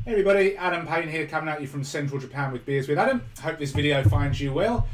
Hey everybody, Adam Payne here, coming at you from Central Japan with Beers with Adam. Hope this video finds you well.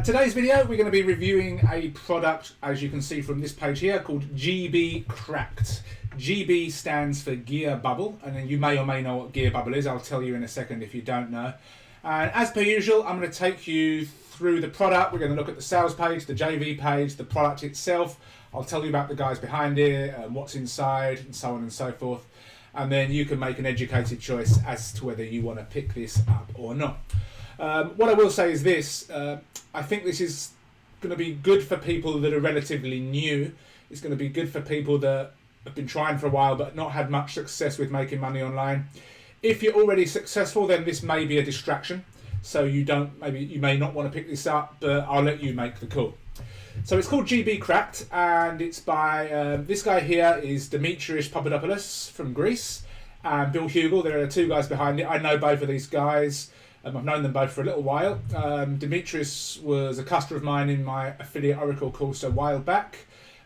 Today's video, we're going to be reviewing a product, as you can see from this page here, called GB Cracked. GB stands for Gear Bubble, and then you may or may know what Gear Bubble is. I'll tell you in a second if you don't know. And as per usual, I'm going to take you through the product. We're going to look at the sales page, the JV page, the product itself. I'll tell you about the guys behind it, what's inside, and so on and so forth. And then you can make an educated choice as to whether you want to pick this up or not. What I will say is this, I think this is going to be good for people that are relatively new. It's going to be good for people that have been trying for a while but not had much success with making money online. If you're already successful, then this may be a distraction. So you may not want to pick this up, but I'll let you make the call. So it's called GB Cracked, and it's by this guy here is Dimitris Papadopoulos from Greece, and Bill Hugel. There are the two guys behind it. I know both of these guys. I've known them both for a little while. Dimitris was a customer of mine in my affiliate Oracle course a while back.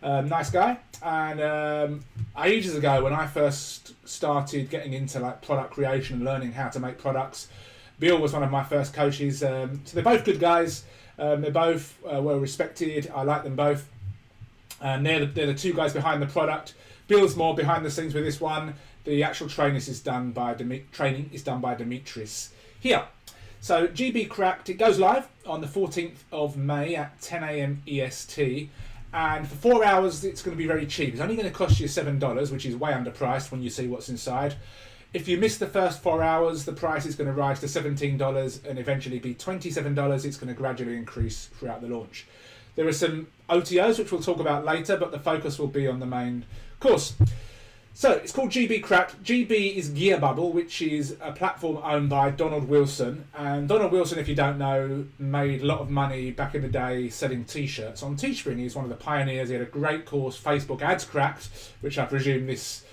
Nice guy. And ages ago, when I first started getting into like product creation and learning how to make products, Bill was one of my first coaches. So they're both good guys. They're both well respected. I like them both. And they're the two guys behind the product. Bill's more behind the scenes with this one. The actual training is done by Dimitris here. So GB Cracked, it goes live on the 14th of May at 10 AM EST. And for 4 hours, it's going to be very cheap. It's only going to cost you $7, which is way underpriced when you see what's inside. If you miss the first 4 hours, the price is going to rise to $17 and eventually be $27. It's going to gradually increase throughout the launch. There are some OTOs, which we'll talk about later, but the focus will be on the main course. So it's called GB Cracked. GB is Gear Bubble, which is a platform owned by Donald Wilson. And Donald Wilson, if you don't know, made a lot of money back in the day selling t-shirts on Teespring. He's one of the pioneers. He had a great course, Facebook Ads Cracked, which I presume this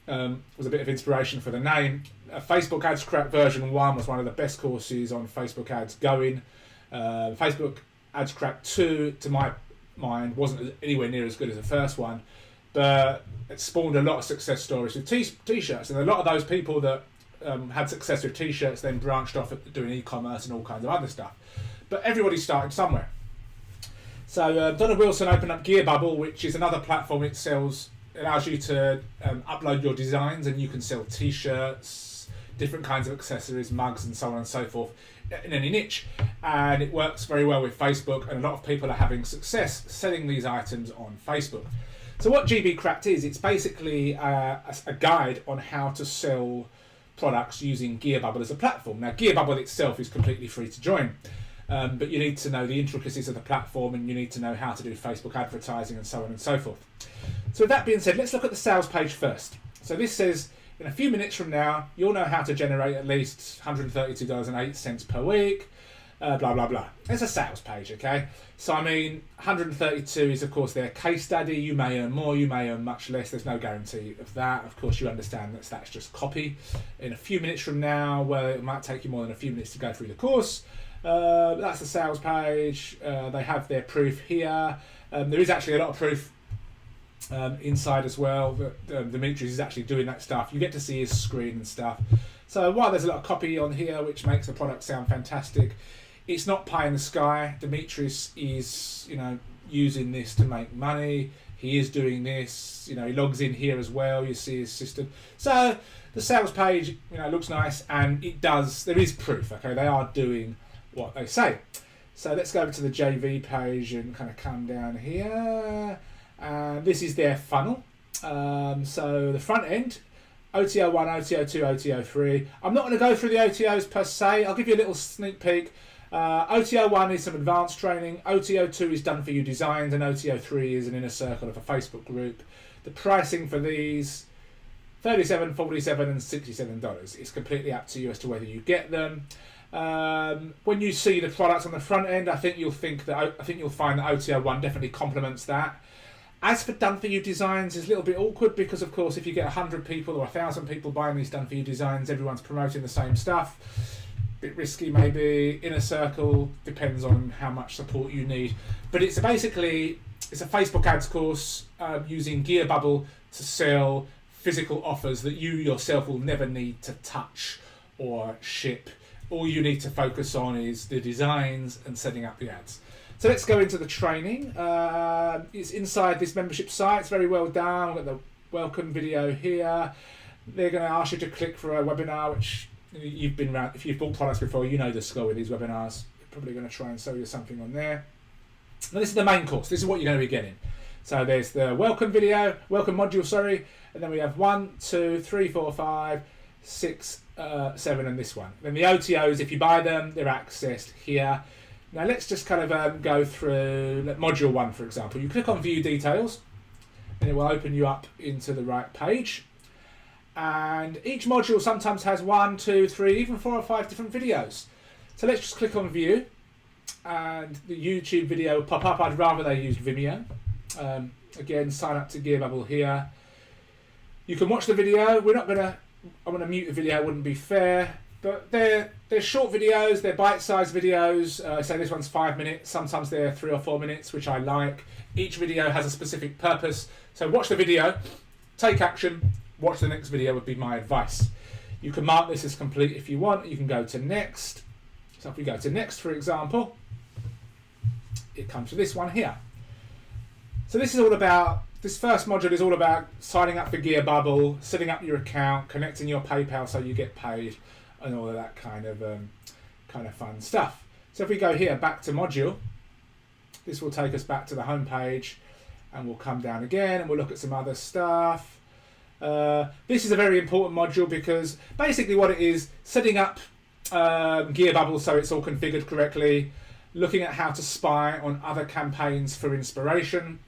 was a bit of inspiration for the name. Facebook Ads Cracked version 1 was one of the best courses on Facebook ads going. Facebook Ads Cracked 2, to my mind, wasn't anywhere near as good as the first one, but it spawned a lot of success stories with t-shirts, and a lot of those people that had success with t-shirts then branched off at doing e-commerce and all kinds of other stuff. But everybody started somewhere. So Donald Wilson opened up Gear Bubble, which is another platform. It allows you to upload your designs, and you can sell t-shirts, different kinds of accessories, mugs and so on and so forth in any niche. And it works very well with Facebook, and a lot of people are having success selling these items on Facebook. So what GB Cracked is, it's basically a guide on how to sell products using Gear Bubble as a platform. Now Gear Bubble itself is completely free to join, but you need to know the intricacies of the platform, and you need to know how to do Facebook advertising and so on and so forth. So with that being said, let's look at the sales page first. So this says, in a few minutes from now, you'll know how to generate at least $132.08 per week, blah, blah, blah. It's a sales page, okay? So, I mean, 132 is, of course, their case study. You may earn more, you may earn much less. There's no guarantee of that. Of course, you understand that that's just copy. In a few minutes from now, well, it might take you more than a few minutes to go through the course. That's the sales page. They have their proof here. There is actually a lot of proof inside as well. Dimitris is actually doing that stuff. You get to see his screen and stuff. So while there's a lot of copy on here, which makes the product sound fantastic, it's not pie in the sky. Dimitris is, using this to make money. He is doing this. He logs in here as well. You see his system. So the sales page, looks nice, and it does. There is proof. Okay, they are doing what they say. So let's go over to the JV page and kind of come down here. This is their funnel. So the front end, OTO 1, OTO 2, OTO 3. I'm not going to go through the OTOs per se. I'll give you a little sneak peek. OTO 1 is some advanced training. OTO 2 is done for you designs, and OTO 3 is an inner circle of a Facebook group. The pricing for these, $37, $47, and $67. It's completely up to you as to whether you get them. When you see the products on the front end, I think you'll find that OTO 1 definitely complements that. As for done for you designs, it's a little bit awkward because, of course, if you get 100 people or 1,000 people buying these done for you designs, everyone's promoting the same stuff. Bit risky, maybe. Inner circle, depends on how much support you need. But it's a Facebook ads course using Gear Bubble to sell physical offers that you yourself will never need to touch or ship. All you need to focus on is the designs and setting up the ads. So let's go into the training. It's inside this membership site. It's very well done. We've got the welcome video here. They're going to ask you to click for a webinar, which you've been around. If you've bought products before, you know the score with these webinars. They're probably going to try and sell you something on there. Now this is the main course. This is what you're going to be getting. So there's the welcome video, welcome module, sorry, and then we have 1, 2, 3, 4, 5, 6, 7, and this one. Then the OTOs, if you buy them, they're accessed here. Now let's just kind of go through module 1, for example. You click on view details, and it will open you up into the right page. And each module sometimes has 1, 2, 3, even 4 or 5 different videos. So let's just click on view, and the YouTube video will pop up. I'd rather they used Vimeo. Again, sign up to Gearbubble here. You can watch the video. I'm going to mute the video, wouldn't be fair. But they're short videos, they're bite-sized videos. So this one's 5 minutes, sometimes they're 3 or 4 minutes, which I like. Each video has a specific purpose. So watch the video, take action, watch the next video would be my advice. You can mark this as complete if you want. You can go to next. So if we go to next, for example, it comes to this one here. So this is all about, this first module is all about signing up for Gearbubble, setting up your account, connecting your PayPal so you get paid, and all of that kind of fun stuff. So if we go here back to module, this will take us back to the home page, and we'll come down again and we'll look at some other stuff. This is a very important module because basically what it is, setting up Gearbubble so it's all configured correctly, looking at how to spy on other campaigns for inspiration,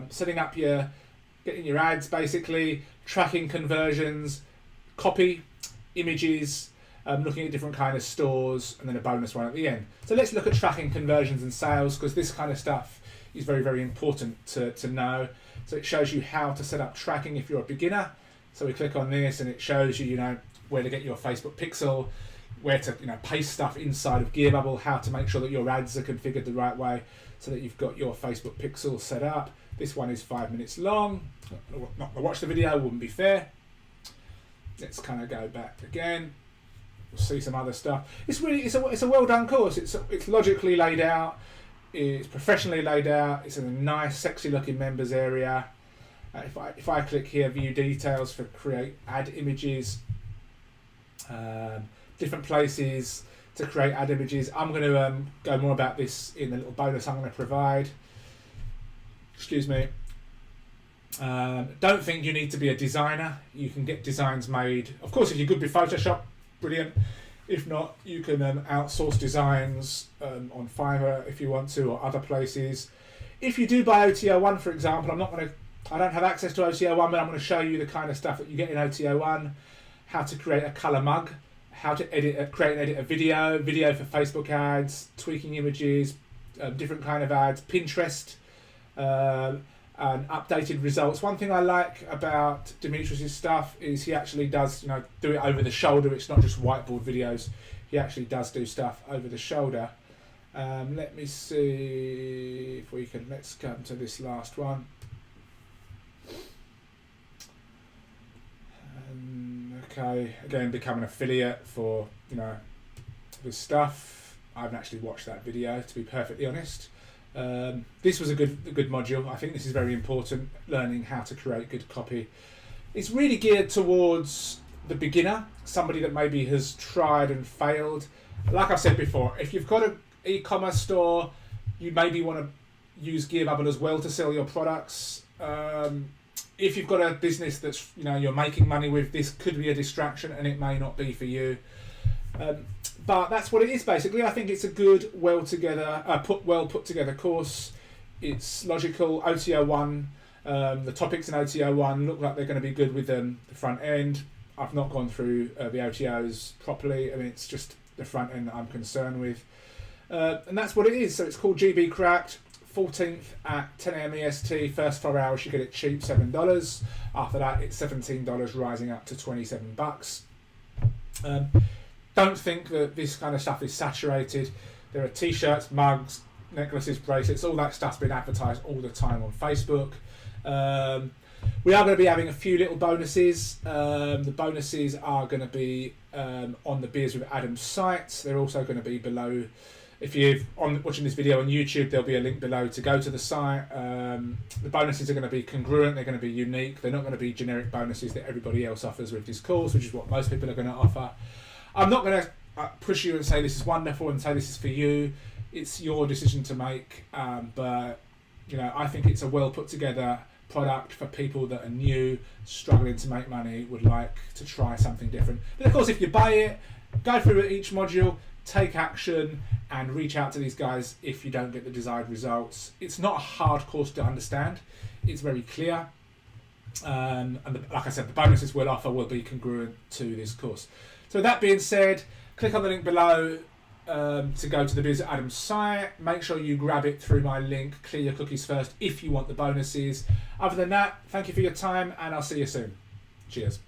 setting up getting your ads basically, tracking conversions, copy, images, looking at different kind of stores, and then a bonus one at the end. So let's look at tracking conversions and sales, because this kind of stuff is very, very important to know. So it shows you how to set up tracking if you're a beginner. So we click on this and it shows you, where to get your Facebook pixel, where to paste stuff inside of Gearbubble, how to make sure that your ads are configured the right way so that you've got your Facebook pixel set up. This one is 5 minutes long. Not to watch the video, wouldn't be fair. Let's kind of go back again. We'll see some other stuff. It's a well done course. It's logically laid out. It's professionally laid out. It's in a nice, sexy looking members area. If I click here, view details for create ad images, different places to create ad images. I'm going to go more about this in the little bonus I'm going to provide. Excuse me. Don't think you need to be a designer. You can get designs made. Of course, if you're good with Photoshop, brilliant. If not, you can outsource designs on Fiverr if you want to, or other places. If you do buy OTO1, for example, I don't have access to OTO1, but I'm going to show you the kind of stuff that you get in OTO1, how to create a color mug, how to create and edit a video for Facebook ads, tweaking images, different kind of ads, Pinterest, and updated results. One thing I like about Demetrius's stuff is he actually does, do it over the shoulder. It's not just whiteboard videos. He actually does do stuff over the shoulder. Let me see if we can. Let's come to this last one. Okay, again, become an affiliate for this stuff. I haven't actually watched that video, to be perfectly honest. This was a good module. I think this is very important, learning how to create good copy. It's really geared towards the beginner, somebody that maybe has tried and failed. Like I've said before, if you've got an e-commerce store, you maybe want to use Gearbubble as well to sell your products. If you've got a business that's you're making money with, this could be a distraction and it may not be for you. But that's what it is basically. I think it's a good, well put together course. It's logical. OTO1, the topics in OTO1 look like they're going to be good with the front end. I've not gone through the OTOs properly. I mean, it's just the front end that I'm concerned with. And that's what it is. So it's called GB Cracked. 14th at 10 a.m. EST. First 4 hours you get it cheap, $7. After that it's $17, rising up to $27. Don't think that this kind of stuff is saturated. There are t-shirts, mugs, necklaces, bracelets, all that stuff's been advertised all the time on Facebook. We are going to be having a few little bonuses. The bonuses are going to be on the Beers with Adam site. They're also going to be below. If you're watching this video on YouTube, there'll be a link below to go to the site. The bonuses are going to be congruent. They're going to be unique. They're not going to be generic bonuses that everybody else offers with this course, which is what most people are going to offer. I'm not going to push you and say this is wonderful and say this is for you. It's your decision to make. But you know, I think it's a well put together product for people that are new, struggling to make money, would like to try something different. But of course, if you buy it, go through each module, take action, and reach out to these guys if you don't get the desired results. It's not a hard course to understand. It's very clear. Like I said, the bonuses we'll offer will be congruent to this course. So that being said, click on the link below to go to the Beers with Adam site. Make sure you grab it through my link. Clear your cookies first if you want the bonuses. Other than that, thank you for your time, and I'll see you soon. Cheers.